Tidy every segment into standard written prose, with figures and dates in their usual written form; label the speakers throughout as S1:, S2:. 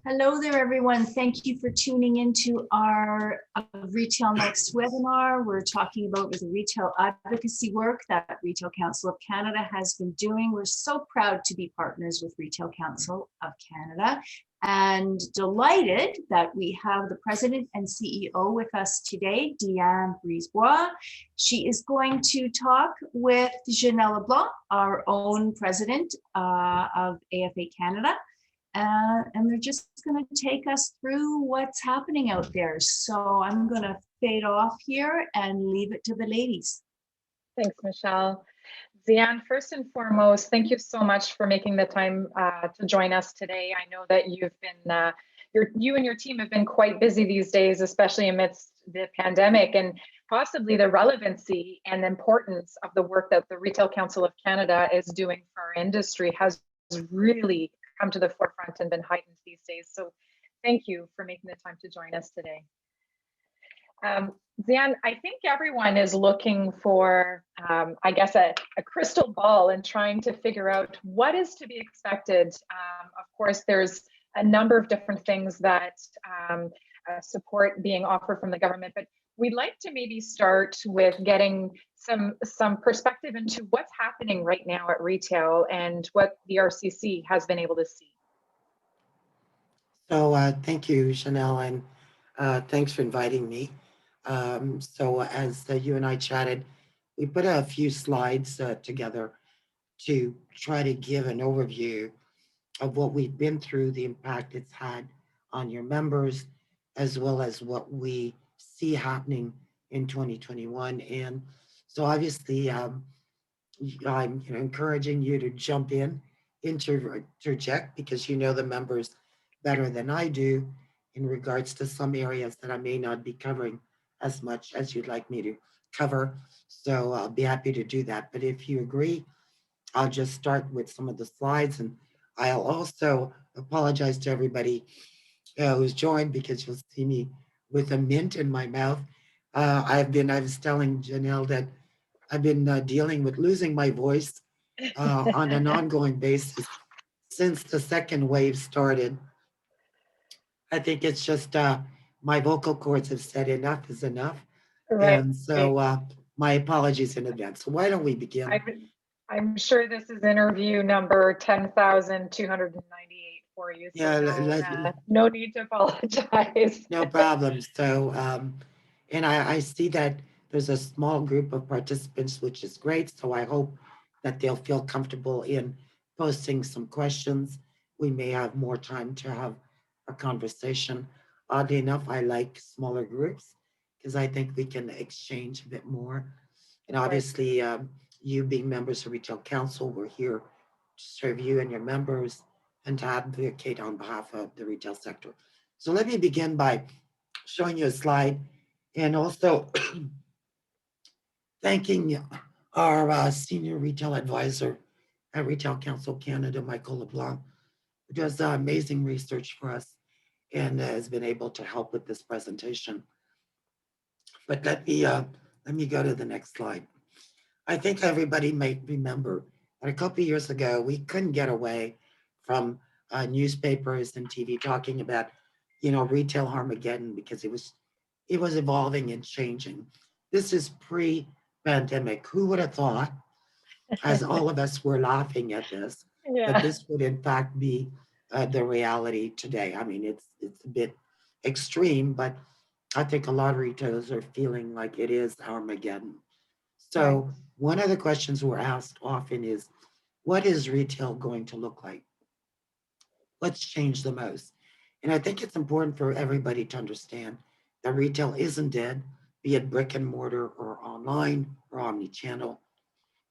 S1: Hello there, everyone. Thank you for tuning into our Retail Next webinar. We're talking about the retail advocacy work that Retail Council of Canada has been doing. We're so proud to be partners with Retail Council of Canada and delighted that we have the President and CEO with us today, Diane Brisebois. She is going to talk with Janelle LeBlanc, our own President of AFA Canada. And they're just going to take us through what's happening out there. So I'm going to fade off here and leave it to the ladies.
S2: Thanks, Michelle. Diane, first and foremost, thank you so much for making the time to join us today. I know that you've been, you and your team have been quite busy these days, especially amidst the pandemic, and possibly the relevancy and importance of the work that the Retail Council of Canada is doing for our industry has really come to the forefront and been heightened these days. So thank you for making the time to join us today. Diane, I think everyone is looking for, I guess, a crystal ball and trying to figure out what is to be expected. Of course, there's a number of different things that support being offered from the government, but we'd like to maybe start with getting some perspective into what's happening right now at retail and what the RCC has been able to see.
S3: So thank you, Janelle, and thanks for inviting me. So as you and I chatted, we put a few slides together to try to give an overview of what we've been through, the impact it's had on your members, as well as what we see happening in 2021. And so obviously, I'm encouraging you to jump in, interject, because you know the members better than I do in regards to some areas that I may not be covering as much as you'd like me to cover. So I'll be happy to do that. But if you agree, I'll just start with some of the slides, and I'll also apologize to everybody who's joined, because you'll see me with a mint in my mouth. I was telling Janelle that I've been dealing with losing my voice on an ongoing basis since the second wave started. I think it's just my vocal cords have said enough is enough. Right. And so my apologies in advance. So why don't we begin?
S2: I'm sure this is interview number 10,298 for you. So yeah, no need to apologize.
S3: No problem. So, and I see that there's a small group of participants, which is great. So I hope that they'll feel comfortable in posting some questions. We may have more time to have a conversation. Oddly enough, I like smaller groups because I think we can exchange a bit more. And obviously, you being members of Retail Council, we're here to serve you and your members and to advocate on behalf of the retail sector. So let me begin by showing you a slide and also thanking our senior retail advisor at Retail Council Canada, Michael LeBlanc, who does amazing research for us and has been able to help with this presentation. But let me go to the next slide. I think everybody might remember that a couple of years ago, we couldn't get away from newspapers and TV talking about, retail Armageddon, because it was evolving and changing. This is pre-pandemic. Who would have thought, as all of us were laughing at this, that this would in fact be the reality today? I mean, it's a bit extreme, but I think a lot of retailers are feeling like it is Armageddon. So one of the questions we're asked often is, what is retail going to look like? What's changed the most? And I think it's important for everybody to understand that retail isn't dead, be it brick and mortar or online or omni-channel.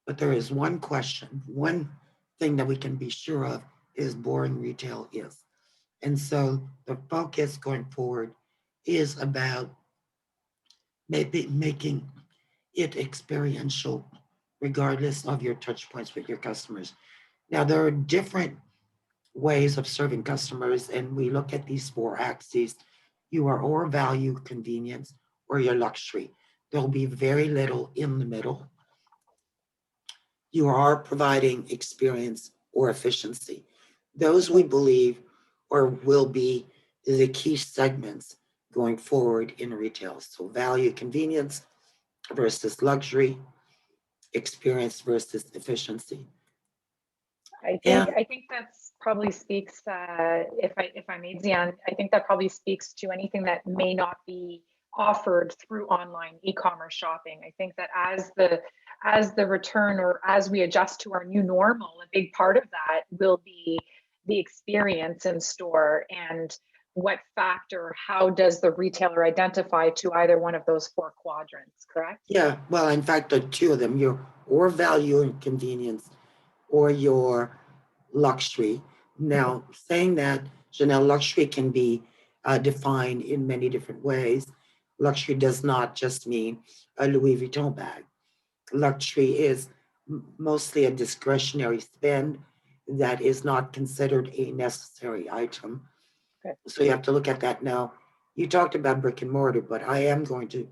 S3: But there is one question, one thing that we can be sure of is boring retail is. And so the focus going forward is about maybe making it experiential, regardless of your touch points with your customers. Now, there are different ways of serving customers, and we look at these four axes. You are or value, convenience, or your luxury. There'll be very little in the middle. You are providing experience or efficiency. Those, we believe, or will be the key segments going forward in retail. So value, convenience versus luxury, experience versus efficiency. And
S2: I think that's probably speaks, if I may, Diane, I think that probably speaks to anything that may not be offered through online e-commerce shopping. I think that as the return, or as we adjust to our new normal, a big part of that will be the experience in store, and what factor, how does the retailer identify to either one of those four quadrants, correct?
S3: yeah, well, in fact, the two of them, your or value and convenience, or your luxury. Now, saying that, Janelle, luxury can be defined in many different ways. Luxury does not just mean a Louis Vuitton bag. Luxury is mostly a discretionary spend that is not considered a necessary item.
S2: Okay.
S3: So you have to look at that now. You talked about brick and mortar, but I am going to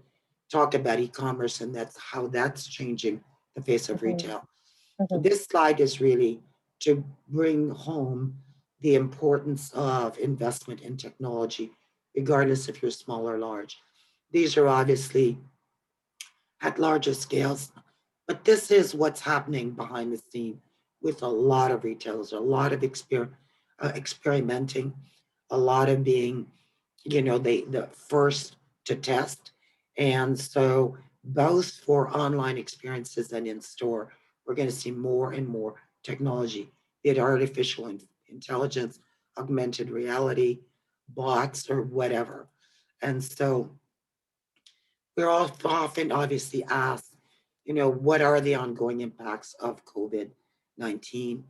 S3: talk about e-commerce, and that's how that's changing the face of retail. This slide is really to bring home the importance of investment in technology, regardless if you're small or large. These are obviously at larger scales, but this is what's happening behind the scene with a lot of retailers, a lot of experimenting, a lot of being, the first to test. And so both for online experiences and in store, we're going to see more and more technology, be it artificial intelligence, augmented reality, bots, or whatever. And so we're all often obviously asked, what are the ongoing impacts of COVID-19?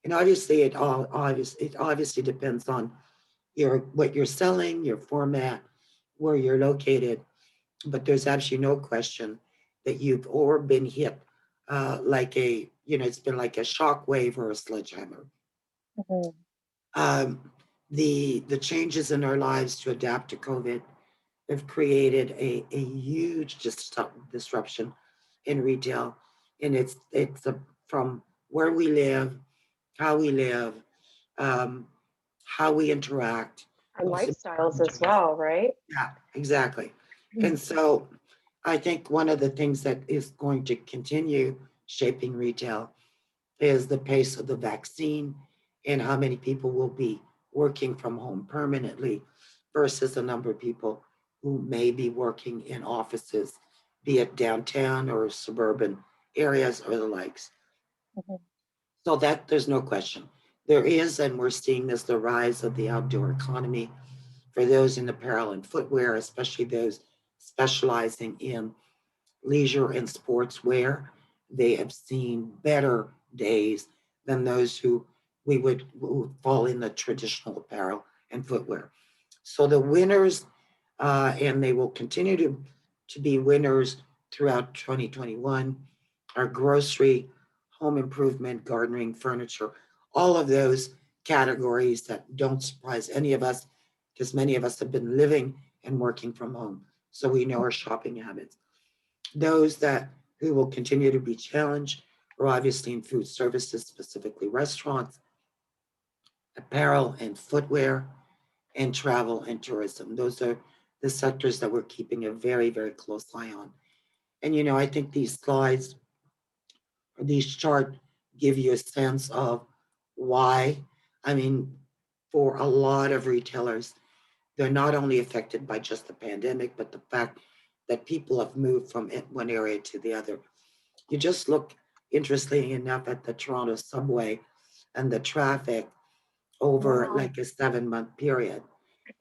S3: And obviously it obviously depends on what you're selling, your format, where you're located. But there's actually no question that you've or been hit it's been like a shock wave or a sledgehammer. Um, the changes in our lives to adapt to COVID have created a huge disruption in retail. And from where we live, um, how we interact.
S2: Our lifestyles as well, right?
S3: Yeah, exactly. And so I think one of the things that is going to continue shaping retail is the pace of the vaccine and how many people will be working from home permanently versus the number of people who may be working in offices, be it downtown or suburban areas or the likes. So that there's no question. There is, and we're seeing this, the rise of the outdoor economy for those in apparel and footwear, especially those specializing in leisure and sportswear. They have seen better days than those who would fall in the traditional apparel and footwear. So the winners, and they will continue to be winners throughout 2021, are grocery, home improvement, gardening, furniture, all of those categories that don't surprise any of us because many of us have been living and working from home. So we know our shopping habits. Those who will continue to be challenged are obviously in food services, specifically restaurants, apparel and footwear, and travel and tourism. Those are the sectors that we're keeping a very, very close eye on. And I think these slides or these charts give you a sense of why. I mean, for a lot of retailers, they're not only affected by just the pandemic, but the fact that people have moved from one area to the other. You just look, interestingly enough, at the Toronto subway and the traffic over like a 7-month period.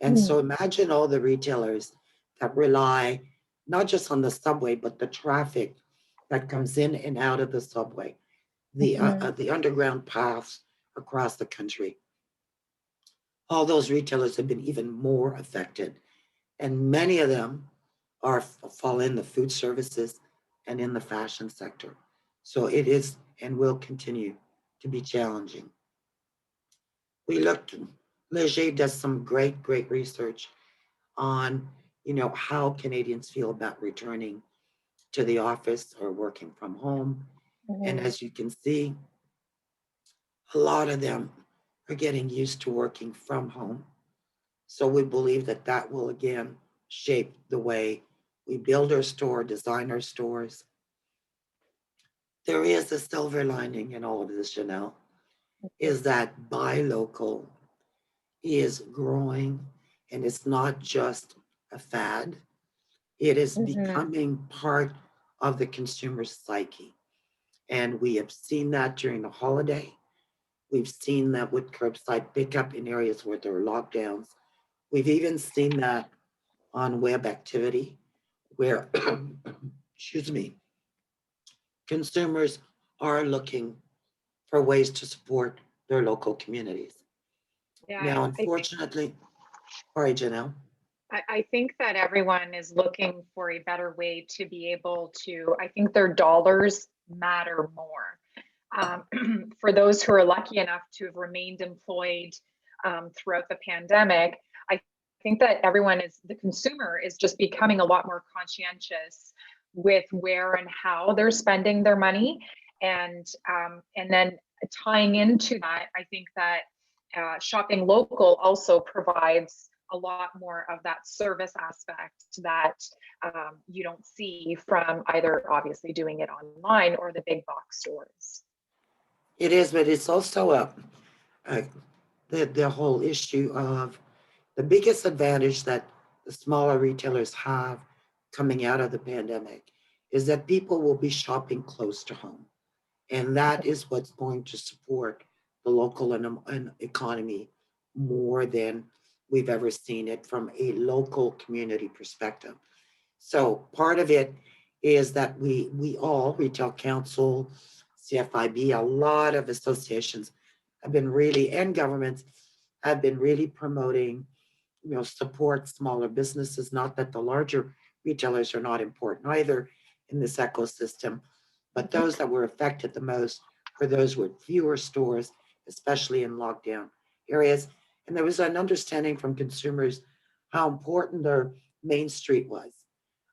S3: And so imagine all the retailers that rely not just on the subway, but the traffic that comes in and out of the subway, the underground paths across the country. All those retailers have been even more affected, and many of them fall in the food services and in the fashion sector. So it is and will continue to be challenging. We looked, Leger does some great, great research on, how Canadians feel about returning to the office or working from home. And as you can see, a lot of them are getting used to working from home. So we believe that that will again shape the way we build our store, design our stores. There is a silver lining in all of this, Janelle, is that buy local is growing, and it's not just a fad. It is
S2: Mhm.
S3: becoming part of the consumer psyche. And we have seen that during the holiday. We've seen that with curbside pickup in areas where there are lockdowns. We've even seen that on web activity where, excuse me, consumers are looking for ways to support their local communities.
S2: Yeah,
S3: Now,
S2: I think
S3: unfortunately, sorry, Janelle.
S2: I think that everyone is looking for a better way to be able to, I think their dollars matter more. For those who are lucky enough to have remained employed throughout the pandemic, I think that everyone is, the consumer is just becoming a lot more conscientious with where and how they're spending their money. And then tying into that, I think that shopping local also provides a lot more of that service aspect that you don't see from either obviously doing it online or the big box stores.
S3: It is, but it's also a the whole issue of the biggest advantage that the smaller retailers have coming out of the pandemic is that people will be shopping close to home. And that is what's going to support the local and economy more than we've ever seen it from a local community perspective. So part of it is that we all, Retail Council, CFIB, a lot of associations have been really, and governments have been really promoting, support smaller businesses. Not that the larger retailers are not important either in this ecosystem, but those that were affected the most were those with fewer stores, especially in lockdown areas. And there was an understanding from consumers how important their main street was.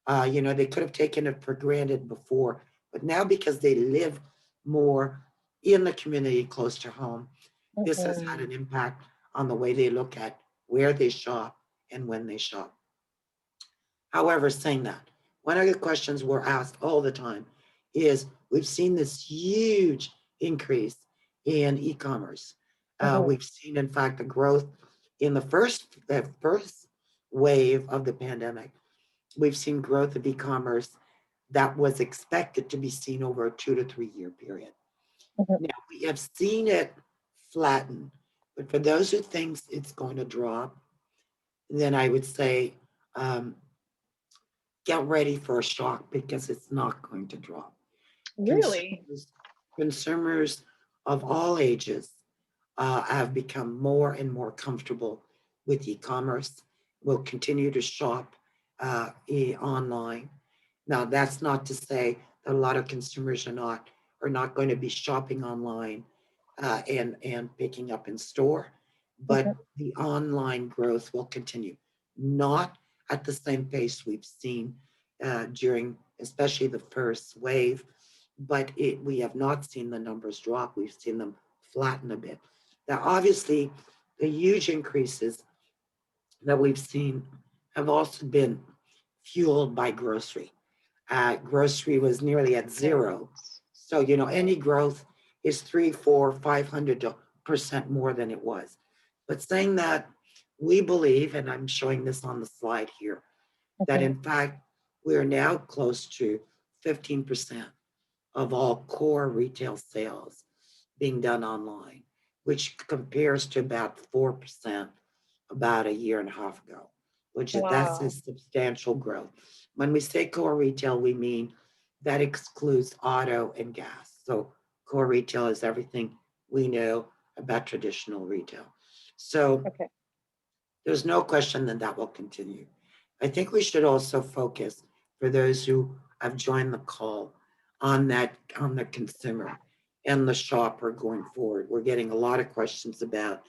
S3: They could have taken it for granted before, but now because they live more in the community close to home, this has had
S2: Mhm.
S3: an impact on the way they look at where they shop and when they shop. However, saying that, one of the questions we're asked all the time is we've seen this huge increase in e-commerce.
S2: Mhm.
S3: We've seen, in fact, the growth in the first wave of the pandemic. We've seen growth of e-commerce that was expected to be seen over a 2 to 3 year period.
S2: Mhm.
S3: Now we have seen it flatten, but for those who think it's going to drop, then I would say um, get ready for a shock because it's not going to drop.
S2: Really?
S3: Consumers of all ages have become more and more comfortable with e-commerce, will continue to shop online. Now, that's not to say that a lot of consumers are not going to be shopping online and picking up in store, but
S2: Mhm.
S3: the online growth will continue, not at the same pace we've seen during, especially the first wave, but we have not seen the numbers drop. We've seen them flatten a bit. Now, obviously, the huge increases that we've seen have also been fueled by grocery. Grocery was nearly at zero.
S2: Yes.
S3: So, any growth is 3, 4, 500% more than it was. But saying that, we believe, and I'm showing this on the slide here, that
S2: Mhm.
S3: in fact, we are now close to 15% of all core retail sales being done online, which compares to about 4% about a year and a half ago, that's a
S2: Wow.
S3: substantial growth. When we say core retail, we mean that excludes auto and gas. So core retail is everything we know about traditional retail. So
S2: Okay.
S3: there's no question that that will continue. I think we should also focus for those who have joined the call on the consumer and the shopper going forward. We're getting a lot of questions about,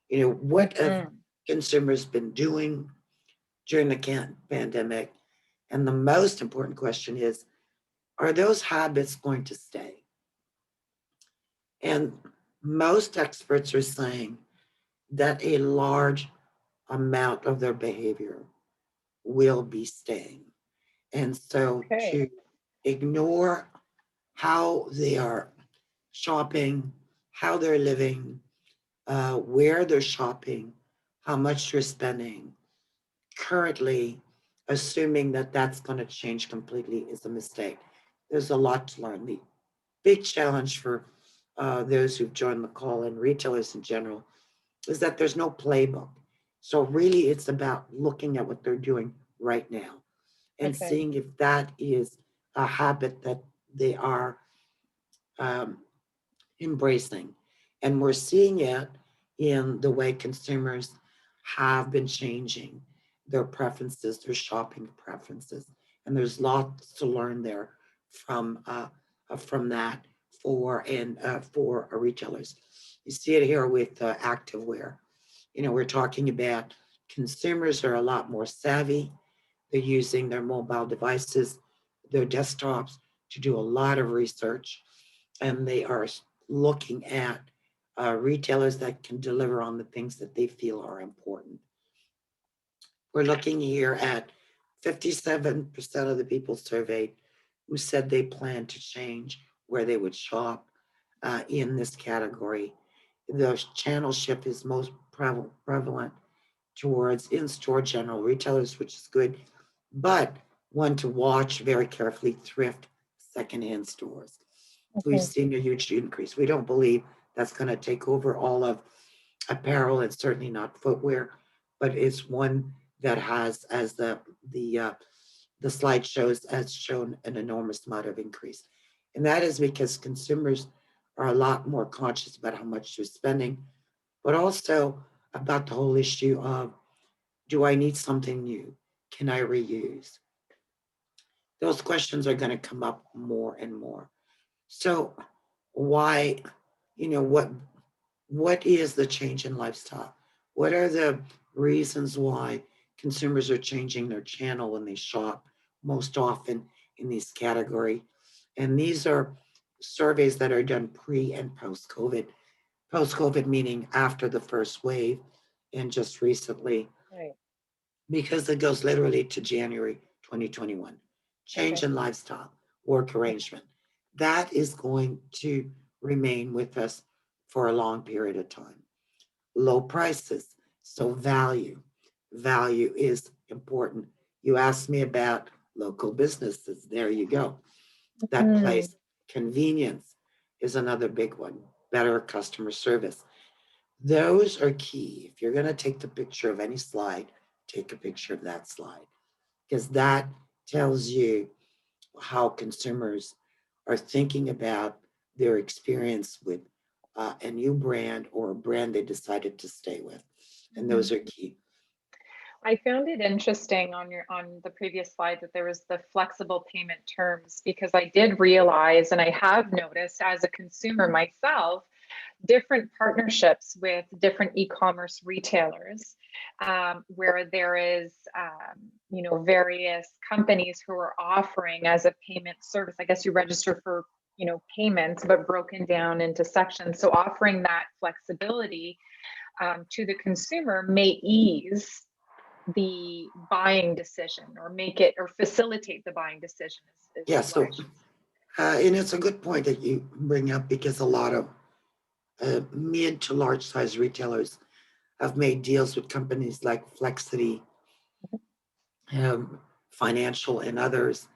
S3: what have
S2: Mhm.
S3: consumers been doing during the pandemic? And the most important question is, are those habits going to stay? And most experts are saying that a large amount of their behavior will be staying. And so
S2: Okay.
S3: to ignore how they are shopping, how they're living, where they're shopping, how much they're spending, currently assuming that that's going to change completely is a mistake. There's a lot to learn. The big challenge for those who've joined the call and retailers in general is that there's no playbook. So really it's about looking at what they're doing right now and
S2: Okay.
S3: seeing if that is a habit that they are um, embracing. And we're seeing it in the way consumers have been changing their preferences, their shopping preferences. And there's lots to learn there from that for retailers. You see it here with activewear. You know, we're talking about consumers are a lot more savvy. They're using their mobile devices, their desktops to do a lot of research, and they are looking at retailers that can deliver on the things that they feel are important. We're looking here at 57% of the people surveyed who said they plan to change where they would shop in this category. The channel shift is most prevalent towards in-store general retailers, which is good, but one to watch very carefully, thrift secondhand stores. We've
S2: Okay.
S3: seen a huge increase. We don't believe that's going to take over all of apparel and certainly not footwear, but it's one that has, as the slide shows, has shown an enormous amount of increase. And that is because consumers are a lot more conscious about how much they're spending, but also about the whole issue of, do I need something new? Can I reuse? Those questions are going to come up more and more. So why, what is the change in lifestyle? What are the reasons why consumers are changing their channel when they shop most often in these category? And these are surveys that are done pre and post COVID. Post COVID meaning after the first wave and just recently,
S2: Right.
S3: because it goes literally to January 2021. Change
S2: Okay.
S3: in lifestyle, work
S2: Okay.
S3: arrangement. That is going to remain with us for a long period of time. Low prices, so value. Value is important. You asked me about local businesses. There you go. That
S2: Mm,
S3: place. Convenience is another big one. Better customer service. Those are key. If you're going to take the picture of any slide, take a picture of that slide because that tells you how consumers are thinking about their experience with a new brand or a brand they decided to stay with. And
S2: mhm.
S3: those are key.
S2: I found it interesting on the previous slide that there was the flexible payment terms because I did realize and I have noticed as a consumer myself different partnerships with different e-commerce retailers where there is various companies who are offering as a payment service. I guess you register for payments but broken down into sections, so offering that flexibility to the consumer may ease the buying decision or make it or facilitate the buying decision is
S3: Yeah,
S2: what I
S3: so,
S2: should
S3: and it's a good point that you bring up because a lot of mid to large size retailers have made deals with companies like Flexity, Financial, and others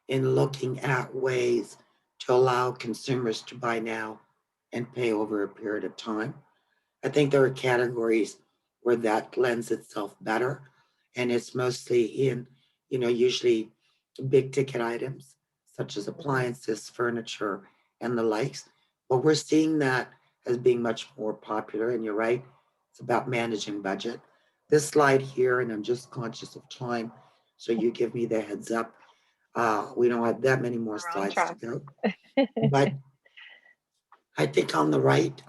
S3: in looking at ways to allow consumers to buy now and pay over a period of time. I think there are categories where that lends itself better, and it's mostly in, usually big ticket items such as
S2: Mhm.
S3: appliances, furniture, and the likes. But we're seeing that as being much more popular, and you're right, it's about managing budget. This slide here, and I'm just conscious of time, so you give me the heads up. We don't have that many more
S2: We're on
S3: slides to
S2: track.
S3: go, but I think on the right,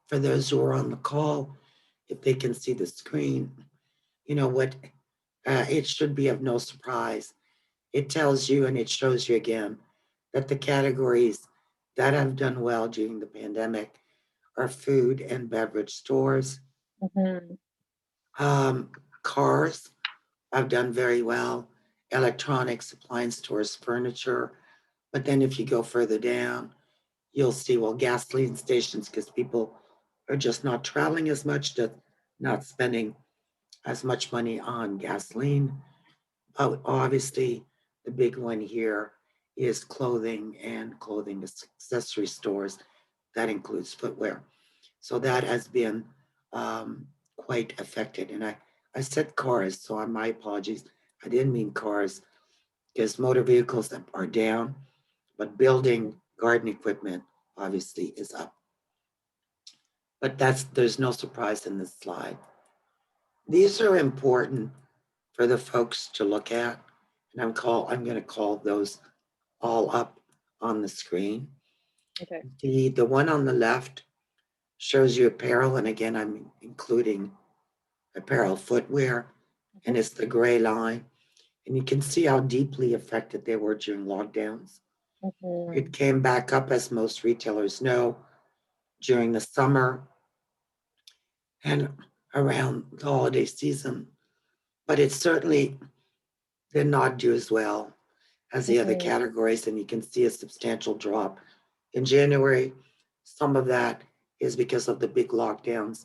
S3: for those who are on the call, if they can see the screen, what it should be of no surprise. It tells you and it shows you again that the categories that have done well during the pandemic are food and beverage stores,
S2: Mhm.
S3: Cars have done very well. Electronics, appliance stores, furniture. But then if you go further down, you'll see, well, gasoline stations, because people are just not traveling as much, not spending as much money on gasoline. But obviously, the big one here is clothing and clothing accessory stores. That includes footwear. So that has been quite affected. And I said cars, so my apologies. I didn't mean cars, because motor vehicles are down, but building garden equipment obviously is up. But there's no surprise in this slide. These are important for the folks to look at, and I'm going to call those all up on the screen.
S2: Okay.
S3: The one on the left shows you apparel, and again, I'm including apparel footwear, and it's the gray line. And you can see how deeply affected they were during lockdowns.
S2: Mhm.
S3: It came back up, as most retailers know, during the summer and around the holiday season, but it certainly did not do as well as the other
S2: Mhm.
S3: categories, and you can see a substantial drop in January. Some of that is because of the big lockdowns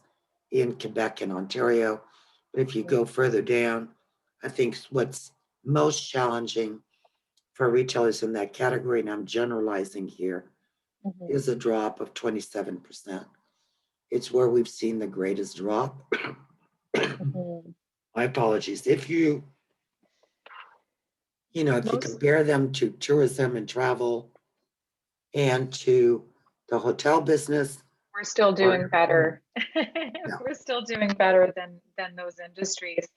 S3: in Quebec and Ontario. But if you go further down, I think what's most challenging for retailers in that category, and I'm generalizing here,
S2: Mhm.
S3: is a drop of 27%. It's where we've seen the greatest drop.
S2: Mhm.
S3: My apologies. If you if you
S2: Most
S3: compare them to tourism and travel and to the hotel business,
S2: We're still
S3: or
S2: doing better.
S3: yeah,
S2: We're still doing better than those industries.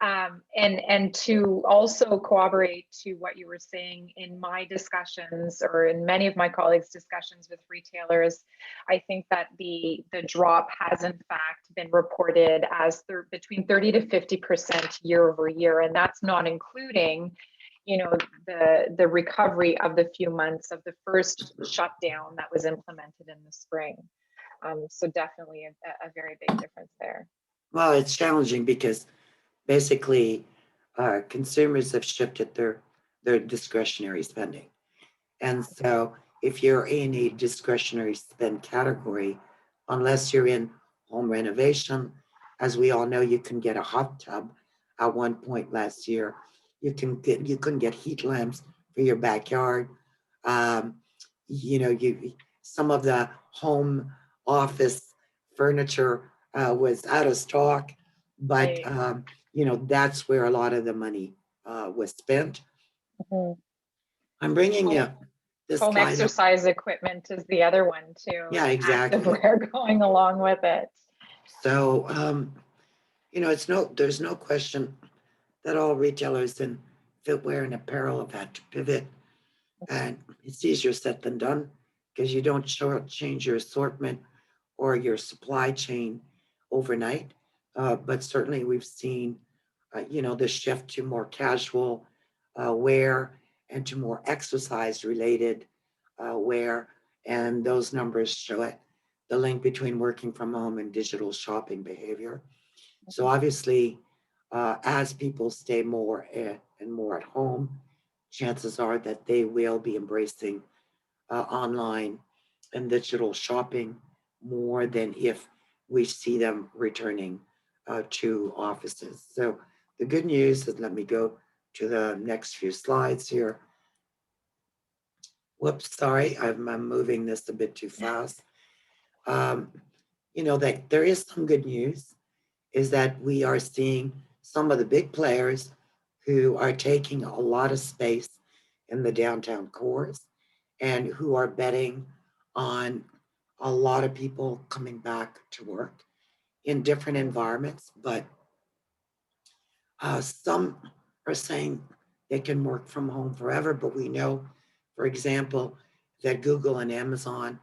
S2: And to also corroborate to what you were saying, in my discussions or in many of my colleagues' discussions with retailers, I think that the drop has in fact been reported as between 30 to 50% year over year, and that's not including, the recovery of the few months of the first shutdown that was implemented in the spring. So definitely a very big difference there.
S3: well, it's challenging because basically consumers have shifted their discretionary spending. And so if you're in a discretionary spend category, unless you're in home renovation, as we all know, you can get a hot tub. At one point last year, you couldn't get heat lamps for your backyard. Um, you some of the home office furniture was out of stock, but
S2: Right.
S3: that's where a lot of the money was spent.
S2: Mhm.
S3: I'm bringing
S2: Home,
S3: this
S2: home
S3: slide up.
S2: exercise equipment is the other one too,
S3: Yeah,
S2: and
S3: exactly.
S2: activewear going along with it.
S3: So, there's no question that all retailers in footwear and apparel have had to pivot, and it's easier said than done because you don't change your assortment or your supply chain overnight. But certainly we've seen, the shift to more casual wear and to more exercise related wear. And those numbers show it, the link between working from home and digital shopping behavior. So obviously, as people stay more and more at home, chances are that they will be embracing online and digital shopping more than if we see them returning to offices. So the good news is, let me go to the next few slides here. Whoops, sorry, I'm moving this a bit too fast. Um, that there is some good news, is that we are seeing some of the big players who are taking a lot of space in the downtown cores and who are betting on a lot of people coming back to work in different environments. But some are saying they can work from home forever. But we know, for example, that Google and Amazon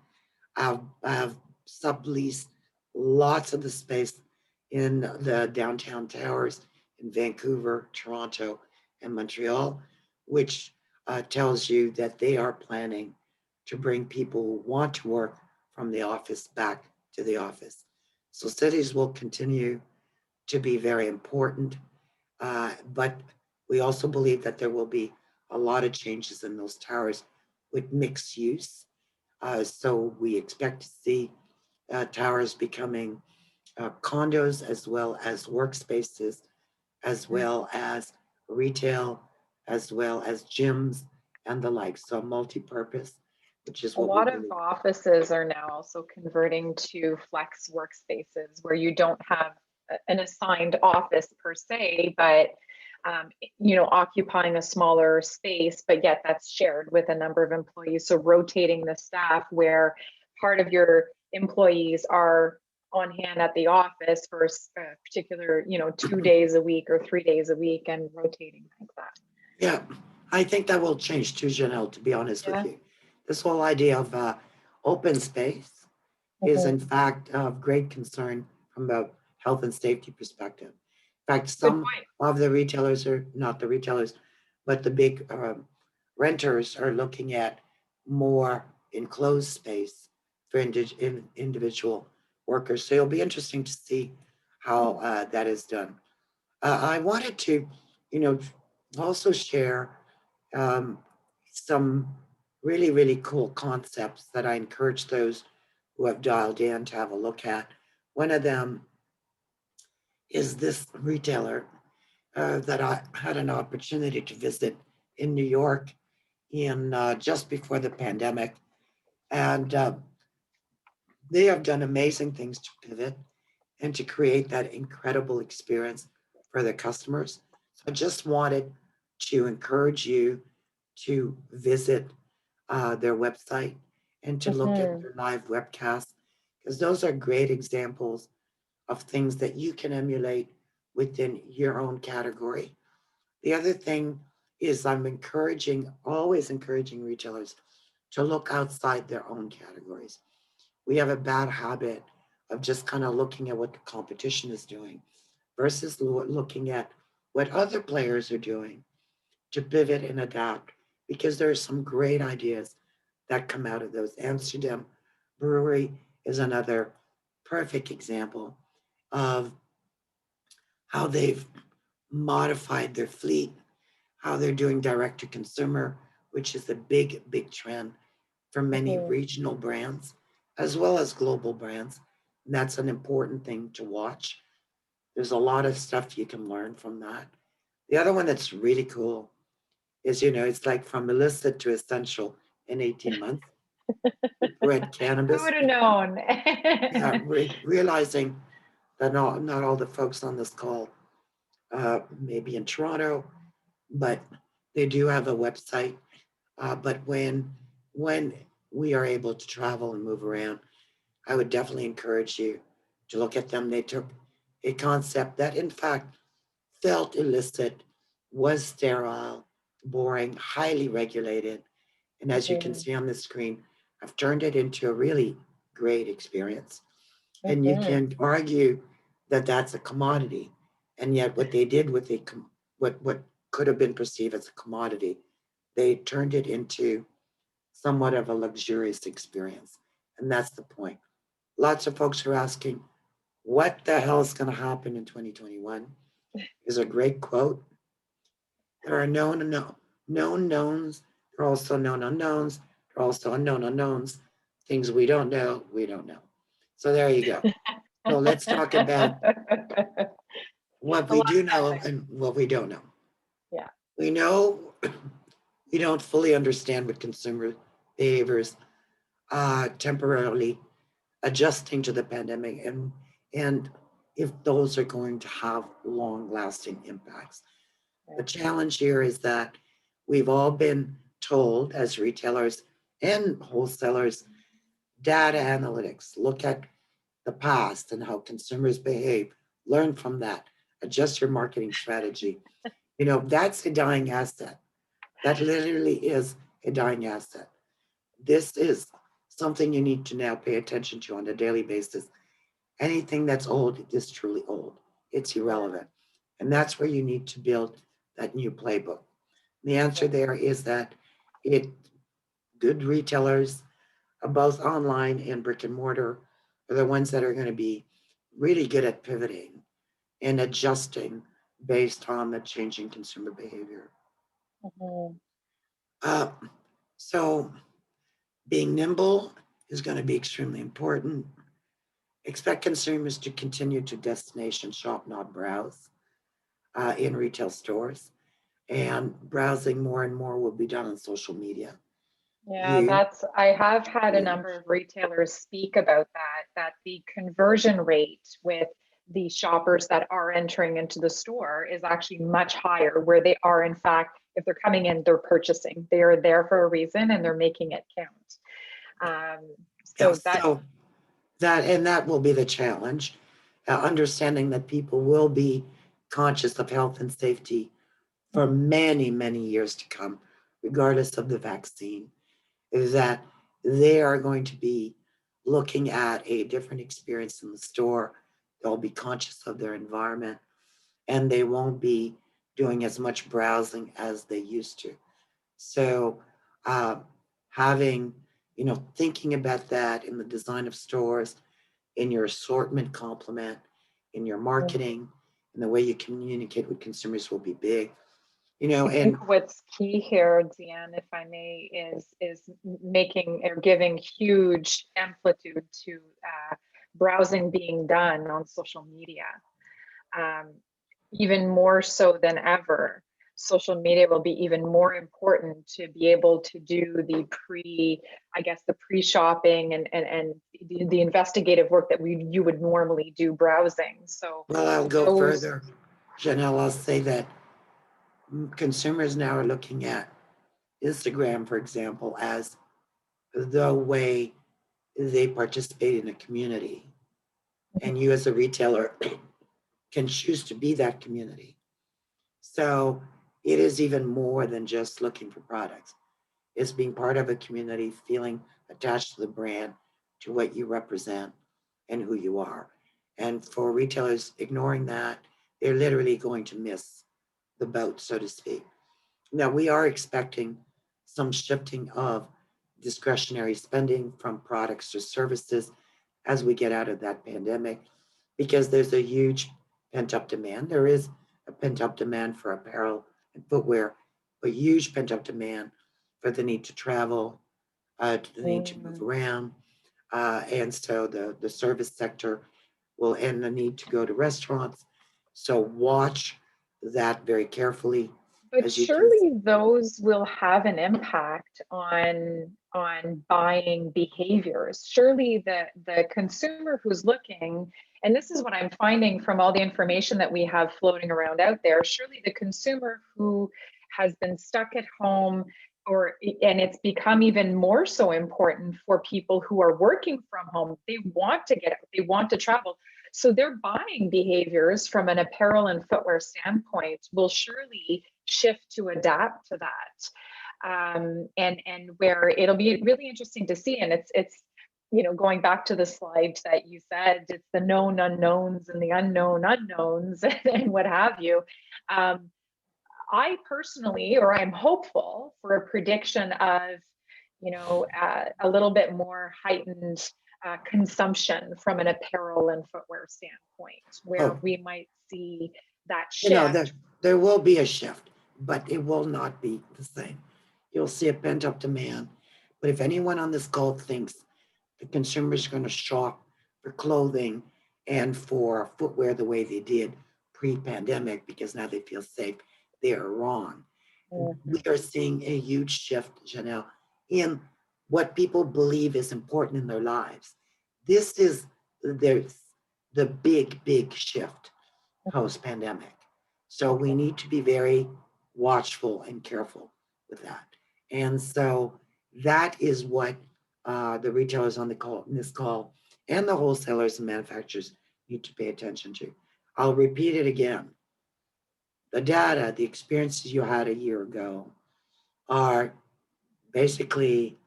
S3: have subleased lots of the space in the downtown towers in Vancouver, Toronto, and Montreal, which tells you that they are planning to bring people who want to work from the office back to the office. So cities will continue to be very important, but we also believe that there will be a lot of changes in those towers with mixed use. So we expect to see towers becoming condos as well as workspaces, as well as retail, as well as gyms and the like. So multi-purpose, which is
S2: A
S3: what we
S2: lot of
S3: believe.
S2: offices are now also converting to flex workspaces where you don't have an assigned office per se, but occupying a smaller space, but yet that's shared with a number of employees. So rotating the staff where part of your employees are on hand at the office for a particular, 2 days a week or 3 days a week, and rotating like that.
S3: Yeah, I think that will change too, Janelle, to be honest with
S2: Yeah.
S3: you. This whole idea of open space is in fact of great concern from a health and safety perspective. In fact,
S2: Good
S3: some
S2: point.
S3: of the retailers are not the retailers, but the big renters are looking at more enclosed space for individual workers. So it'll be interesting to see how that is done. I wanted to, you know, also share um, some really, really cool concepts that I encourage those who have dialed in to have a look at. One of them is this retailer that I had an opportunity to visit in New York in just before the pandemic. And they have done amazing things to pivot and to create that incredible experience for their customers. So I just wanted to encourage you to visit their website and to look at their live webcasts, because those are great examples of things that you can emulate within your own category. The other thing is I'm always encouraging retailers to look outside their own categories. We have a bad habit of just kind of looking at what the competition is doing versus looking at what other players are doing to pivot and adapt, because there are some great ideas that come out of those. Amsterdam Brewery is another perfect example of how they've modified their fleet, how they're doing direct to consumer, which is a big, big trend for many regional brands as well as global brands. And that's an important thing to watch. There's a lot of stuff you can learn from that. The other one that's really cool is, it's like from illicit to essential in 18 months. Red
S2: Who
S3: cannabis.
S2: would have known?
S3: Yeah, realizing that not all the folks on this call may be in Toronto, but they do have a website. But when we are able to travel and move around, I would definitely encourage you to look at them. They took a concept that, in fact, felt illicit, was sterile, boring, highly regulated. And as you can see on the screen, I've turned it into a really great experience. And you can argue that that's a commodity. And yet what they did with what could have been perceived as a commodity, they turned it into somewhat of a luxurious experience. And that's the point. Lots of folks are asking, what the hell is going to happen in 2021? Is a great quote. There are known knowns. There are also known unknowns. There are also unknown unknowns. Things we don't know, we don't know. So there you go. So let's talk about what we do know and what we don't know.
S2: Yeah.
S3: We know we don't fully understand what consumer behaviors temporarily adjusting to the pandemic and if those are going to have long lasting impacts. The challenge here is that we've all been told as retailers and wholesalers, data analytics, look at the past and how consumers behave, learn from that, adjust your marketing strategy. That's a dying asset. That literally is a dying asset. This is something you need to now pay attention to on a daily basis. Anything that's old is truly old. It's irrelevant. And that's where you need to build that new playbook. The answer there is that good retailers, both online and brick and mortar, are the ones that are going to be really good at pivoting and adjusting based on the changing consumer behavior.
S2: Mhm.
S3: Uh, so being nimble is going to be extremely important. Expect consumers to continue to destination shop, not browse in retail stores. And browsing more and more will be done on social media.
S2: Yeah,
S3: You,
S2: I have had a number of retailers speak about that the conversion rate with the shoppers that are entering into the store is actually much higher, where they are, in fact, if they're coming in, they're purchasing. They are there for a reason and they're making it count.
S3: yeah,
S2: So that,
S3: so that will be the challenge, understanding that people will be conscious of health and safety for many, many years to come, regardless of the vaccine, is that they are going to be looking at a different experience in the store. They'll be conscious of their environment and they won't be doing as much browsing as they used to. So, uh, having, thinking about that in the design of stores, in your assortment complement, in your marketing, and the way you communicate with consumers will be big.
S2: I
S3: And
S2: think what's key here, Diane, if I may, is making or giving huge amplitude to browsing being done on social media. Um, Even more so than ever, social media will be even more important to be able to do the pre-shopping and the investigative work that you would normally do browsing. So
S3: well, I'll go
S2: those,
S3: further. Janelle, I'll say that consumers now are looking at Instagram, for example, as the way they participate in a community. And you, as a retailer, can choose to be that community. So it is even more than just looking for products. It's being part of a community, feeling attached to the brand, to what you represent and who you are. And for retailers ignoring that, they're literally going to miss the boat, so to speak. Now, we are expecting some shifting of discretionary spending from products to services as we get out of that pandemic, because there's a huge pent up demand. There is a pent up demand for apparel and footwear, but huge pent up demand for the need to travel, to the need to move around. And so the service sector will end the need to go to restaurants. So watch that very carefully
S2: but
S3: as you can.
S2: surely those will have an impact on buying behaviors. Surely the consumer who's looking, and this is what I'm finding from all the information that we have floating around out there, surely the consumer who has been stuck at home, and it's become even more so important for people who are working from home, they want to get out, they want to travel. So their buying behaviors from an apparel and footwear standpoint will surely shift to adapt to that. And where it'll be really interesting to see. And it's going back to the slide that you said, it's the known unknowns and the unknown unknowns and what have you. I personally, or I'm hopeful for a prediction of, a little bit more heightened consumption from an apparel and footwear standpoint, where
S3: Oh,
S2: we might see that
S3: there,
S2: shift.
S3: there will be a shift, but it will not be the same. You'll see a pent up demand. But if anyone on this call thinks the consumers are going to shop for clothing and for footwear the way they did pre-pandemic because now they feel safe, they are wrong. We are seeing a huge shift, Janelle, in what people believe is important in their lives. This is the big, big shift post-pandemic. So we need to be very watchful and careful with that. And so that is what the retailers on the call, in this call, and the wholesalers and manufacturers need to pay attention to. I'll repeat it again. The data, the experiences you had a year ago are basically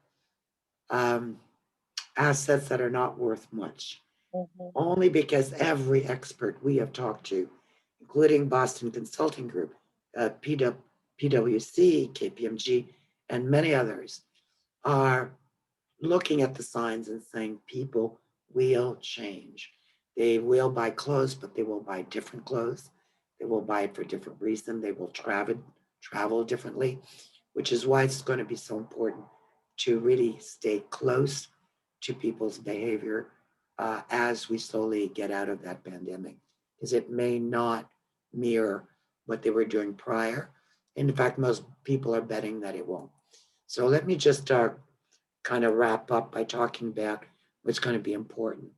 S3: assets that are not worth much,
S2: Mhm.
S3: only because every expert we have talked to, including Boston Consulting Group, PwC, KPMG, and many others, are looking at the signs and saying people will change. They will buy clothes, but they will buy different clothes. They will buy it for different reason. They will travel differently, which is why it's going to be so important to really stay close to people's behavior as we slowly get out of that pandemic, because it may not mirror what they were doing prior. In fact, most people are betting that it won't. So let me just kind of wrap up by talking about what's going to be important.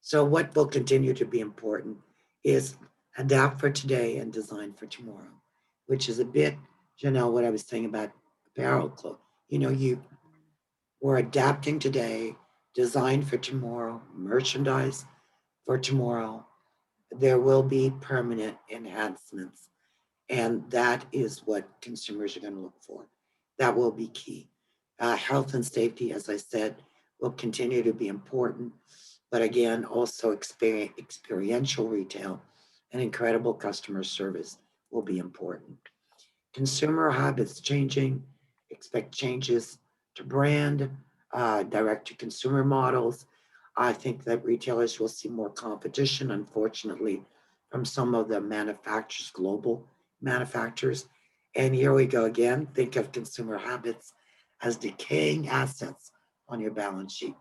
S3: So what will continue to be important is adapt for today and design for tomorrow, which is a bit, what I was saying about apparel clothes. We're adapting today, design for tomorrow, merchandise for tomorrow. There will be permanent enhancements, and that is what consumers are going to look for. That will be key. Health and safety, as I said, will continue to be important, but again, also experiential retail and incredible customer service will be important. Consumer habits changing, expect changes to brand, direct to consumer models. I think that retailers will see more competition, unfortunately, from some of the manufacturers, global manufacturers. And here we go again. Think of consumer habits as decaying assets on your balance sheet.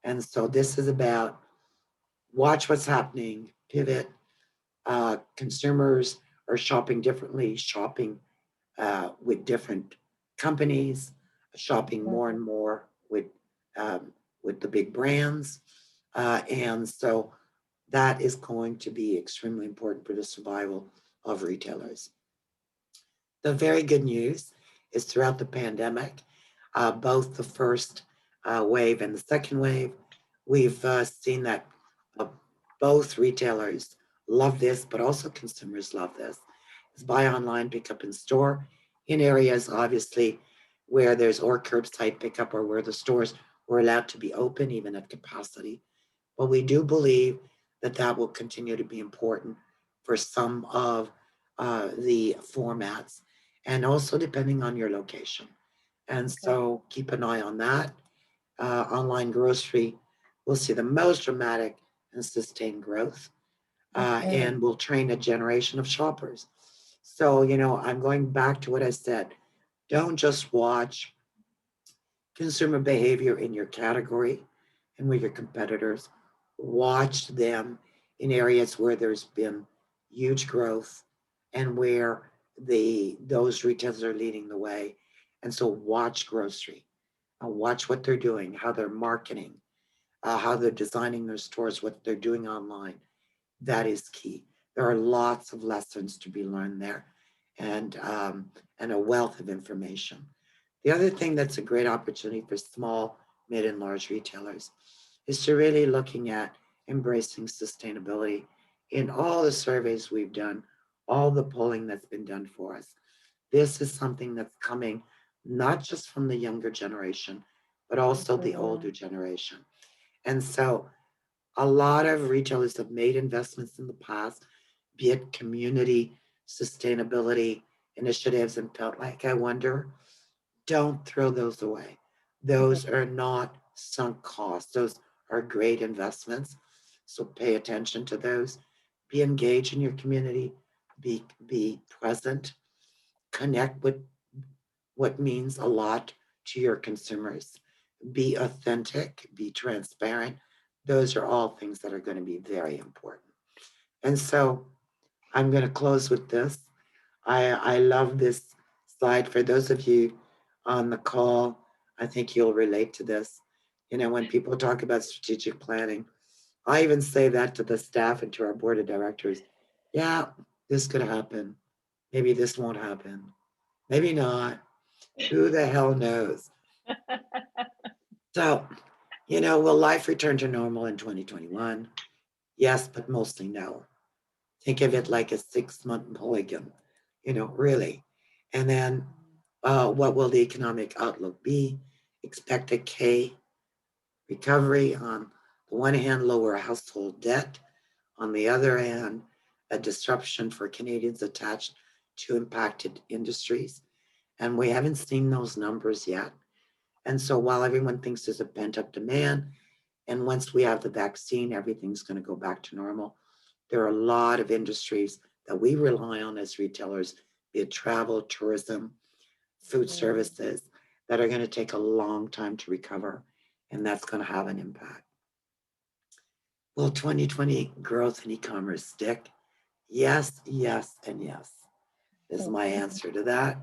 S3: And so this is about watch what's happening, pivot. Consumers are shopping differently, shopping with different companies, shopping more and more with the big brands. And so that is going to be extremely important for the survival of retailers. The very good news is throughout the pandemic, both the first wave and the second wave, we've seen that uh, both retailers love this, but also consumers love this. It's buy online, pick up in store in areas, obviously, where there's or curbside pickup or where the stores were allowed to be open, even at capacity. But we do believe that that will continue to be important for some of the formats and also depending on your location. And so keep an eye on that. Online grocery will see the most dramatic and sustained growth and will train a generation of shoppers. So, I'm going back to what I said. Don't just watch consumer behavior in your category and with your competitors. Watch them in areas where there's been huge growth and where those retailers are leading the way. And so watch grocery, watch what they're doing, how they're marketing, how they're designing their stores, what they're doing online. That is key. There are lots of lessons to be learned there, and a wealth of information. The other thing that's a great opportunity for small, mid, and large retailers is to really looking at embracing sustainability in all the surveys we've done, all the polling that's been done for us. This is something that's coming not just from the younger generation, but also the older generation. And so a lot of retailers have made investments in the past, be it community sustainability initiatives, and felt like, I wonder, don't throw those away. Those are not sunk costs. Those are great investments. So pay attention to those. Be engaged in your community. Be present. Connect with what means a lot to your consumers. Be authentic. Be transparent. Those are all things that are going to be very important. And so I'm going to close with this. I love this slide. For those of you on the call, I think you'll relate to this. When people talk about strategic planning, I even say that to the staff and to our board of directors. Yeah, this could happen. Maybe this won't happen. Maybe not. Who the hell knows? So, will life return to normal in 2021? Yes, but mostly no. Think of it like a 6-month mulligan, really. And then what will the economic outlook be? Expect a K recovery. On the one hand, lower household debt. On the other hand, a disruption for Canadians attached to impacted industries. And we haven't seen those numbers yet. And so while everyone thinks there's a pent up demand, And once we have the vaccine, everything's going to go back to normal. There are a lot of industries that we rely on as retailers, be it travel, tourism, food services, that are going to take a long time to recover. And that's going to have an impact. Will 2020 growth in e-commerce stick? Yes, yes, and yes is my answer to that.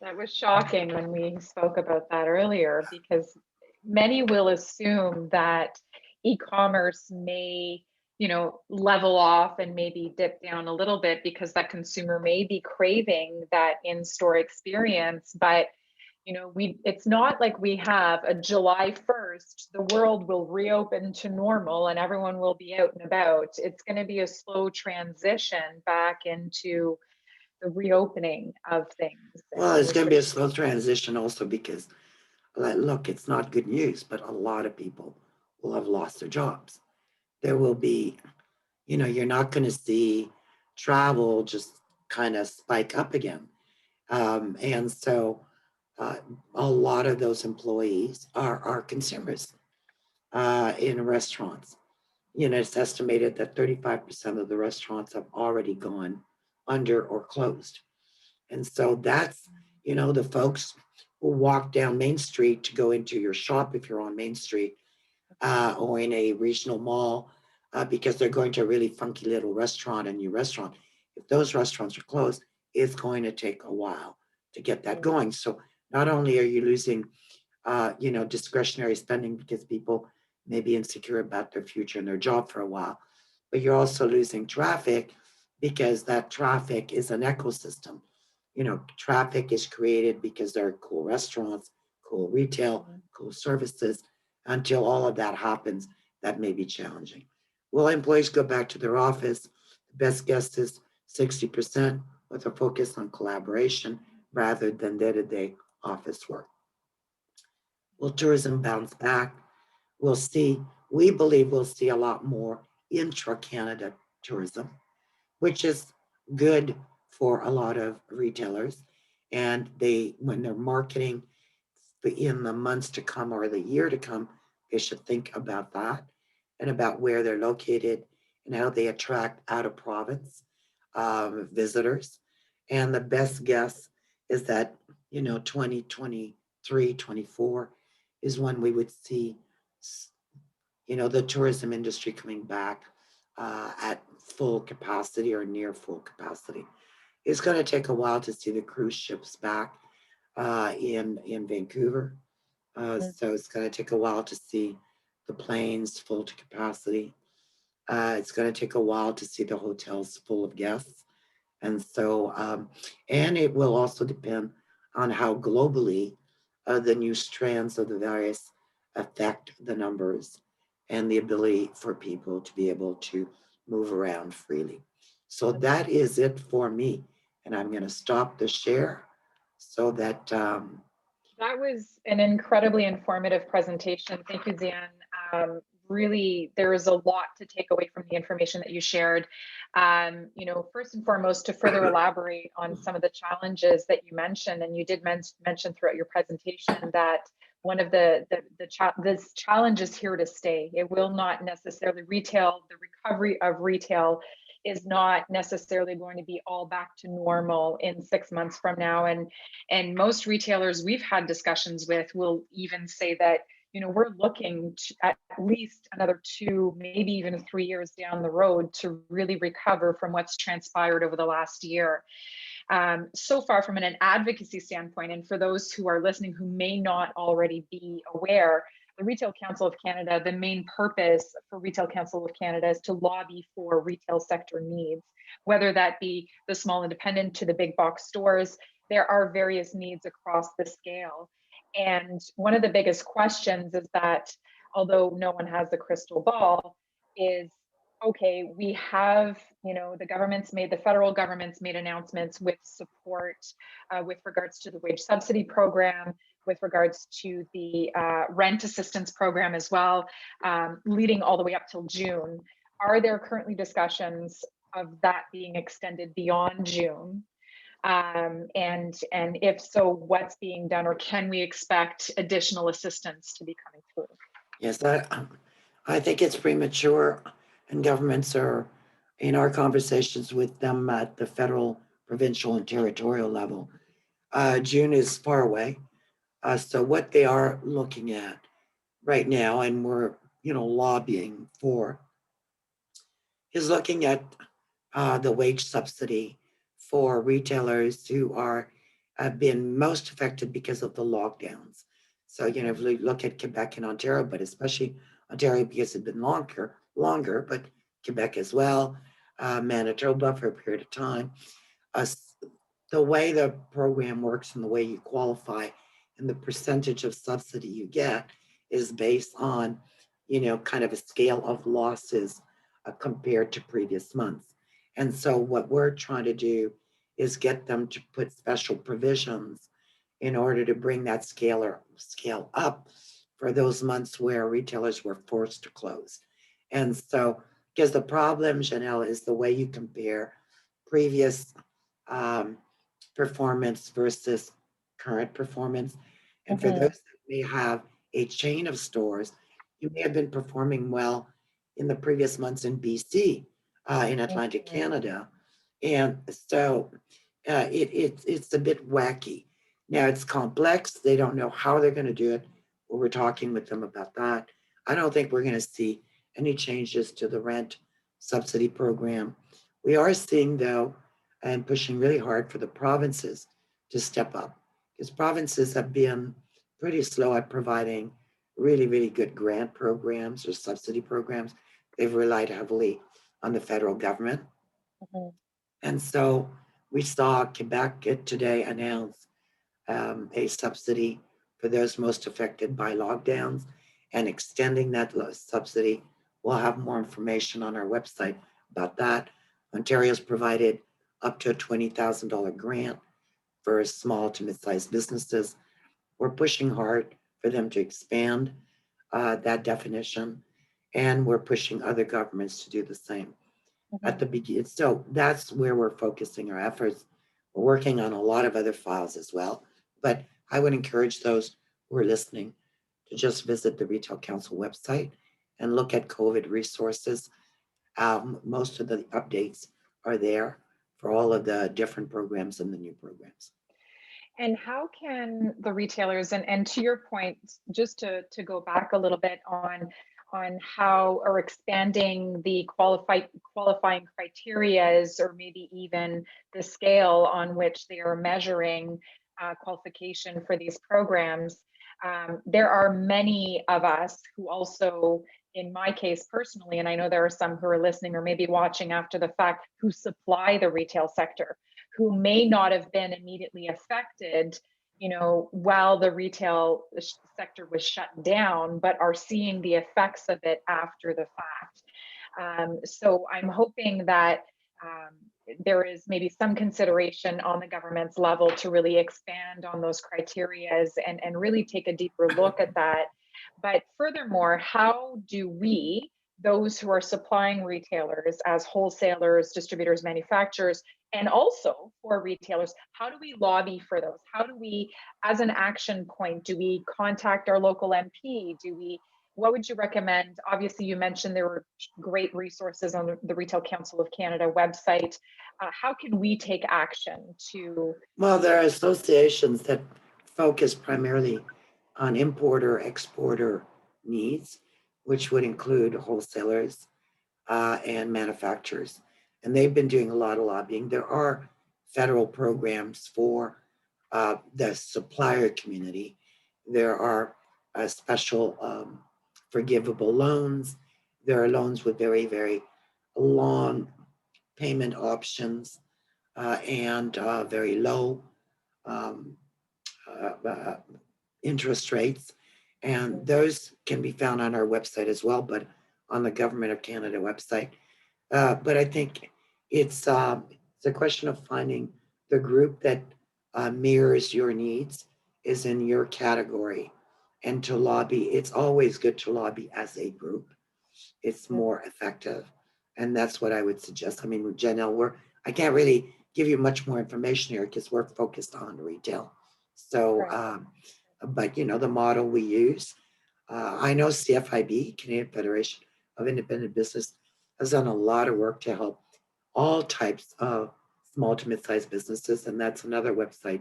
S2: That was shocking when we spoke about that earlier, because many will assume that e-commerce may, level off and maybe dip down a little bit because that consumer may be craving that in-store experience. But it's not like we have a July 1st, the world will reopen to normal and everyone will be out and about. It's going to be a slow transition back into the reopening of things.
S3: Well, it's going to be a slow transition also because, look, it's not good news, but a lot of people will have lost their jobs. There will be, you're not going to see travel just kind of spike up again. And so a lot of those employees are consumers in restaurants. It's estimated that 35% of the restaurants have already gone under or closed. And so that's, the folks who walk down Main Street to go into your shop if you're on Main Street or in a regional mall because they're going to a really funky little restaurant, a new restaurant. If those restaurants are closed, it's going to take a while to get that going. So not only are you losing, discretionary spending because people may be insecure about their future and their job for a while, but you're also losing traffic because that traffic is an ecosystem. Traffic is created because there are cool restaurants, cool retail, cool services. Until all of that happens, that may be challenging. Will employees go back to their office? The best guess is 60% with a focus on collaboration rather than day-to-day office work. Will tourism bounce back? We'll see. We believe we'll see a lot more intra-Canada tourism, which is good for a lot of retailers. And when they're marketing in the months to come or the year to come, they should think about that and about where they're located and how they attract out of province visitors. And the best guess is that, 2023, 24 is when we would see, the tourism industry coming back at full capacity or near full capacity. It's going to take a while to see the cruise ships back in Vancouver. So it's going to take a while to see the planes full to capacity. It's going to take a while to see the hotels full of guests. And so, and it will also depend on how globally the new strands of the virus affect the numbers and the ability for people to be able to move around freely. So that is it for me. And I'm going to stop the share so that.
S2: That was an incredibly informative presentation. Thank you, Diane. Really, there is a lot to take away from the information that you shared. First and foremost, to further elaborate on some of the challenges that you mentioned, and you did mention throughout your presentation that one of this challenge is here to stay. It will not necessarily the recovery of retail is not necessarily going to be all back to normal in 6 months from now. And most retailers we've had discussions with will even say that, we're looking at least another 2, maybe even 3 years down the road to really recover from what's transpired over the last year. So far from an advocacy standpoint, and for those who are listening who may not already be aware, the Retail Council of Canada, the main purpose for Retail Council of Canada is to lobby for retail sector needs, whether that be the small independent to the big box stores. There are various needs across the scale. And one of the biggest questions is that, although no one has the crystal ball, is, okay, we have, the federal government's made announcements with support with regards to the wage subsidy program, with regards to the rent assistance program as well, leading all the way up till June. Are there currently discussions of that being extended beyond June? And if so, what's being done, or can we expect additional assistance to be coming through?
S3: Yes, I think it's premature, and governments are, in our conversations with them at the federal, provincial, and territorial level, June is far away. So what they are looking at right now, and we're, lobbying for, is looking at the wage subsidy for retailers who are have been most affected because of the lockdowns. So, if we look at Quebec and Ontario, but especially Ontario because it's been longer, but Quebec as well, Manitoba for a period of time. Us, the way the program works and the way you qualify and the percentage of subsidy you get is based on, kind of a scale of losses compared to previous months. And so what we're trying to do is get them to put special provisions in order to bring that scale up for those months where retailers were forced to close. And so, because the problem, Janelle, is the way you compare previous um, performance versus current performance. And for those
S2: Mhm.
S3: that may have a chain of stores, you may have been performing well in the previous months in BC, in Atlantic
S2: Mhm.
S3: Canada. And so it's a bit wacky. Now it's complex. They don't know how they're going to do it. But we're talking with them about that. I don't think we're going to see any changes to the rent subsidy program. We are seeing, though, and pushing really hard for the provinces to step up because provinces have been pretty slow at providing really, really good grant programs or subsidy programs. They've relied heavily on the federal government.
S2: Mhm.
S3: And so we saw Quebec today announce a subsidy for those most affected by lockdowns and extending that subsidy. We'll have more information on our website about that. Ontario's provided up to a $20,000 grant for small to mid-sized businesses. We're pushing hard for them to expand that definition, and we're pushing other governments to do the same at
S2: Mhm.
S3: the beginning. So that's where we're focusing our efforts. We're working on a lot of other files as well, but I would encourage those who are listening to just visit the Retail Council website and look at COVID resources. Most of the updates are there for all of the different programs and the new programs.
S2: And how can the retailers, and to your point, just to go back a little bit on how or expanding the qualifying criterias, or maybe even the scale on which they are measuring qualification for these programs. There are many of us who also, in my case personally, and I know there are some who are listening or maybe watching after the fact, who supply the retail sector, who may not have been immediately affected, while the retail sector was shut down, but are seeing the effects of it after the fact. So I'm hoping that there is maybe some consideration on the government's level to really expand on those criterias and really take a deeper look at that. But furthermore, how do we, those who are supplying retailers as wholesalers, distributors, manufacturers, and also for retailers, how do we lobby for those? How do we, as an action point, do we contact our local MP? What would you recommend? Obviously, you mentioned there were great resources on the Retail Council of Canada website. How can we take action to?
S3: Well, there are associations that focus primarily on importer exporter needs, which would include wholesalers and manufacturers. And they've been doing a lot of lobbying. There are federal programs for the supplier community. There are special forgivable loans. There are loans with very, very long payment options and very low um, uh, interest rates. And those can be found on our website as well, but on the Government of Canada website. But I think it's a question of finding the group that mirrors your needs, is in your category, and to lobby. It's always good to lobby as a group. It's more effective, and that's what I would suggest. I mean, Janelle, I can't really give you much more information here because we're focused on retail. So,
S2: Right.
S3: but the model we use I know CFIB, Canadian Federation of Independent Business, has done a lot of work to help all types of small to mid-sized businesses, and that's another website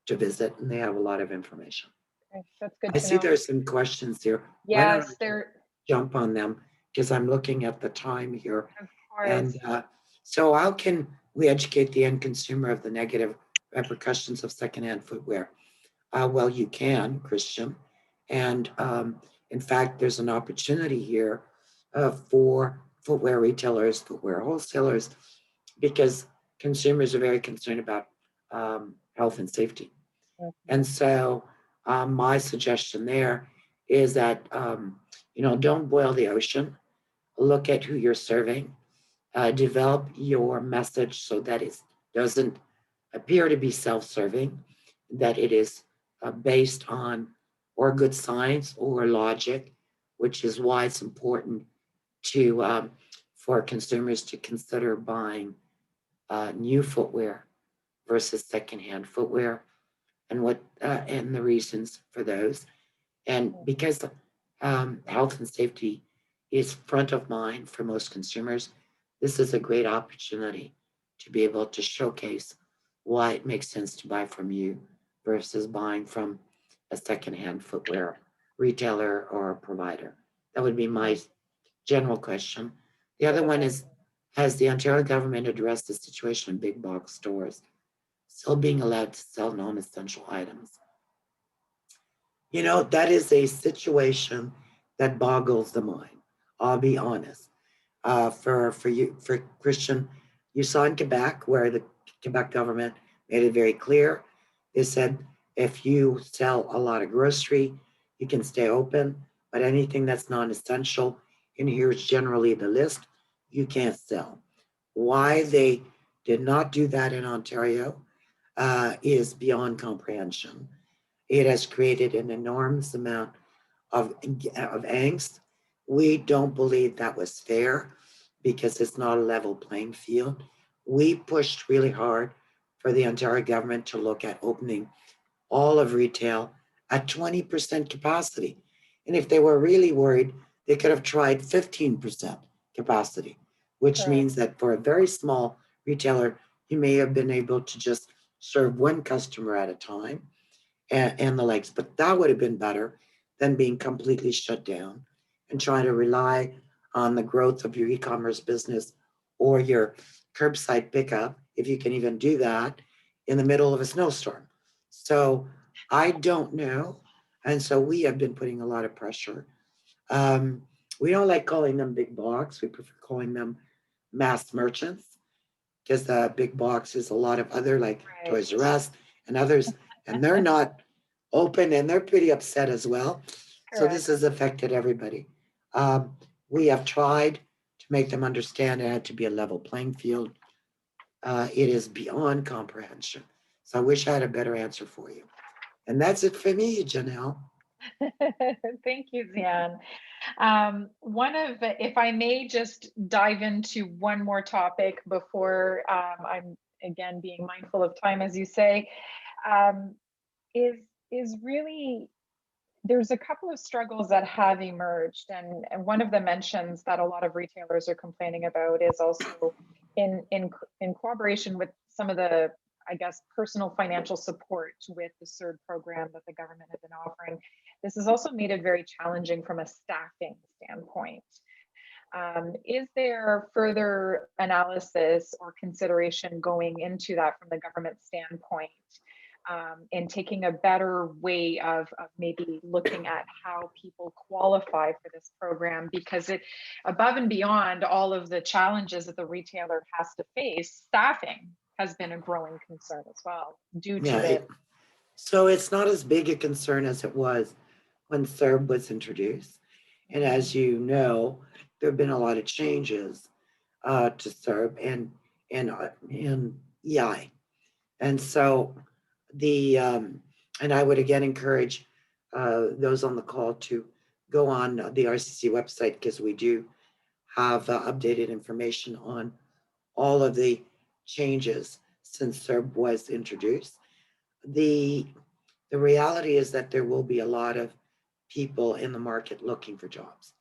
S3: to visit, and they have a lot of information.
S2: Okay, that's good
S3: I
S2: to
S3: see
S2: know.
S3: there's some questions here. Why don't I
S2: Yes, there,
S3: jump on them because I'm looking at the time here.
S2: of
S3: And
S2: course.
S3: so how can we educate the end consumer of the negative repercussions of secondhand footwear? Well, you can, Christian. And in fact, there's an opportunity here for footwear retailers, footwear wholesalers, because consumers are very concerned about health and safety. And so my suggestion there is that, don't boil the ocean. Look at who you're serving. Develop your message so that it doesn't appear to be self-serving, that it is based on or good science or logic, which is why it's important to for consumers to consider buying new footwear versus secondhand footwear, and what and the reasons for those. And because health and safety is front of mind for most consumers, this is a great opportunity to be able to showcase why it makes sense to buy from you versus buying from a secondhand footwear retailer or provider. That would be my general question. The other one is, has the Ontario government addressed the situation in big box stores still being allowed to sell non-essential items? That is a situation that boggles the mind. I'll be honest. For Christian, you saw in Quebec where the Quebec government made it very clear. They said if you sell a lot of grocery, you can stay open, but anything that's non-essential, and here's generally the list, you can't sell. Why they did not do that in Ontario is beyond comprehension. It has created an enormous amount of angst. We don't believe that was fair because it's not a level playing field. We pushed really hard for the Ontario government to look at opening all of retail at 20% capacity. And if they were really worried, they could have tried 15% capacity, which
S2: Correct.
S3: means that for a very small retailer, you may have been able to just serve one customer at a time and the likes. But that would have been better than being completely shut down and trying to rely on the growth of your e-commerce business or your curbside pickup, if you can even do that, in the middle of a snowstorm. So I don't know. And so we have been putting a lot of pressure. We don't like calling them big box. We prefer calling them mass merchants because the big box is a lot of other like
S2: Right.
S3: Toys R Us and others, and they're not open and they're pretty upset as well. So this has affected everybody. We have tried to make them understand it had to be a level playing field. It is beyond comprehension. So I wish I had a better answer for you. And that's it for me, Janelle.
S2: Thank you, Diane. If I may just dive into one more topic before I'm again being mindful of time, as you say, um, is really there's a couple of struggles that have emerged, and one of the mentions that a lot of retailers are complaining about is also in cooperation with some of the, I guess, personal financial support with the CERB program that the government has been offering. This has also made it very challenging from a staffing standpoint. Is there further analysis or consideration going into that from the government standpoint in taking a better way of maybe looking at how people qualify for this program? Because it, above and beyond all of the challenges that the retailer has to face, staffing has been a growing concern as well due to the.
S3: So it's not as big a concern as it was when CERB was introduced. And as you know, there have been a lot of changes to CERB and EI. And so and I would again encourage those on the call to go on the RCC website because we do have updated information on all of the changes since CERB was introduced. The reality is that there will be a lot of people in the market looking for jobs.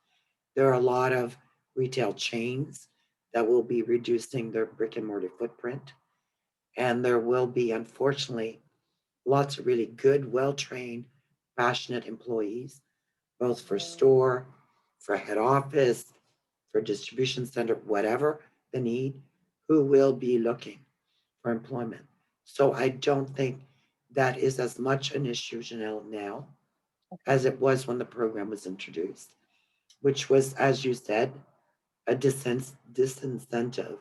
S3: There are a lot of retail chains that will be reducing their brick and mortar footprint. And there will be, unfortunately, lots of really good, well-trained, passionate employees, both for store, for head office, for distribution center, whatever the need, who will be looking for employment. So I don't think that is as much an issue, Janelle, now as it was when the program was introduced, which was, as you said, a disincentive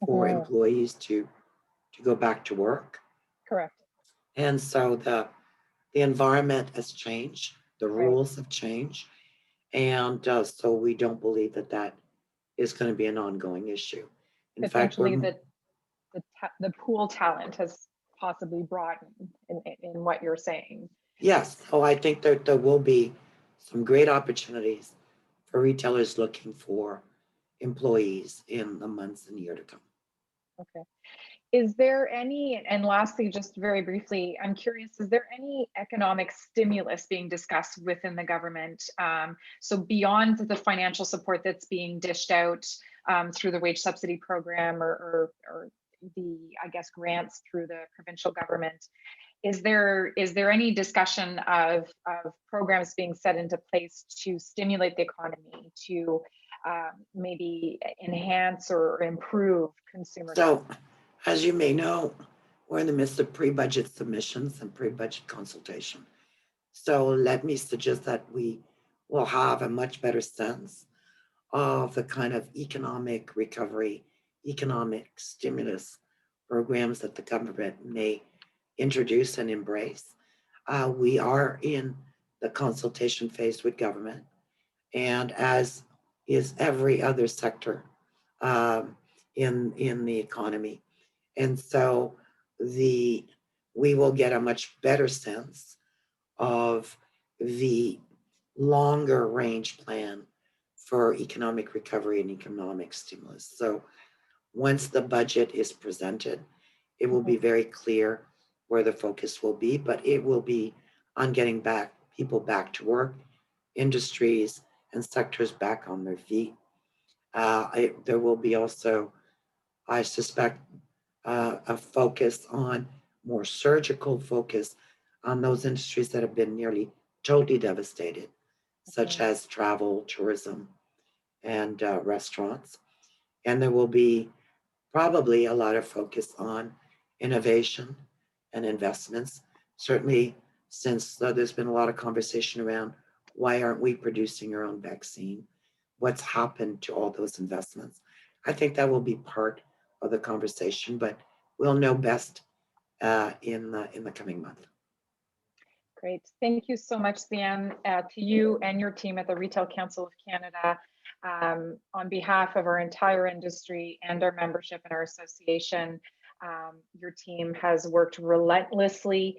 S3: for employees to go back to work.
S2: Correct.
S3: And so the environment has changed, the rules have changed, and so we don't believe that that is going to be an ongoing issue. In fact,
S2: Potentially the pool talent has possibly broadened in what you're saying.
S3: yes, so I think that there will be some great opportunities for retailers looking for employees in the months and year to come.
S2: Okay. Is there any, and lastly, just very briefly, I'm curious, is there any economic stimulus being discussed within the government? So beyond the financial support that's being dished out through the wage subsidy program or the, I guess, grants through the provincial government, is there any discussion of programs being set into place to stimulate the economy, to maybe enhance or improve consumer?
S3: So, as you may know, we're in the midst of pre-budget submissions and pre-budget consultation. So let me suggest that we will have a much better sense of the kind of economic recovery, economic stimulus programs that the government may introduce and embrace. We are in the consultation phase with government, and as is every other sector in the economy. And so we will get a much better sense of the longer range plan for economic recovery and economic stimulus. So once the budget is presented, it will be very clear where the focus will be, but it will be on getting people back to work, industries and sectors back on their feet. There will be also, I suspect, a focus on more surgical focus on those industries that have been nearly totally devastated, such as travel, tourism, and restaurants. And there will be probably a lot of focus on innovation and investments. Certainly, since there's been a lot of conversation around why aren't we producing our own vaccine? What's happened to all those investments? I think that will be part of the conversation, but we'll know best in the coming month.
S2: Great. Thank you so much, Diane, to you and your team at the Retail Council of Canada. On behalf of our entire industry and our membership and our association, your team has worked relentlessly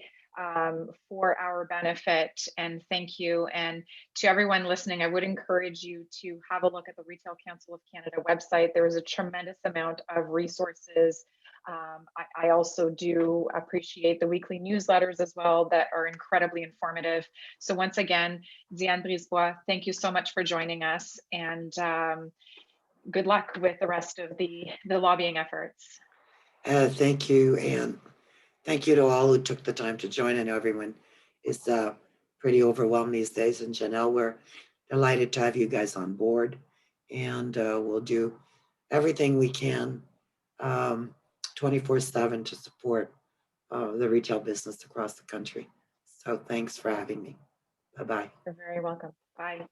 S2: for our benefit, and thank you. And to everyone listening, I would encourage you to have a look at the Retail Council of Canada website. There is a tremendous amount of resources. I also do appreciate the weekly newsletters as well that are incredibly informative. So once again, Diane Brisebois, thank you so much for joining us, and good luck with the rest of the lobbying efforts.
S3: Thank you, and thank you to all who took the time to join. I know everyone is pretty overwhelmed these days, and Janelle, we're delighted to have you guys on board, and we'll do everything we can 24/7 to support the retail business across the country. So thanks for having me. Bye-bye.
S2: You're very welcome. Bye.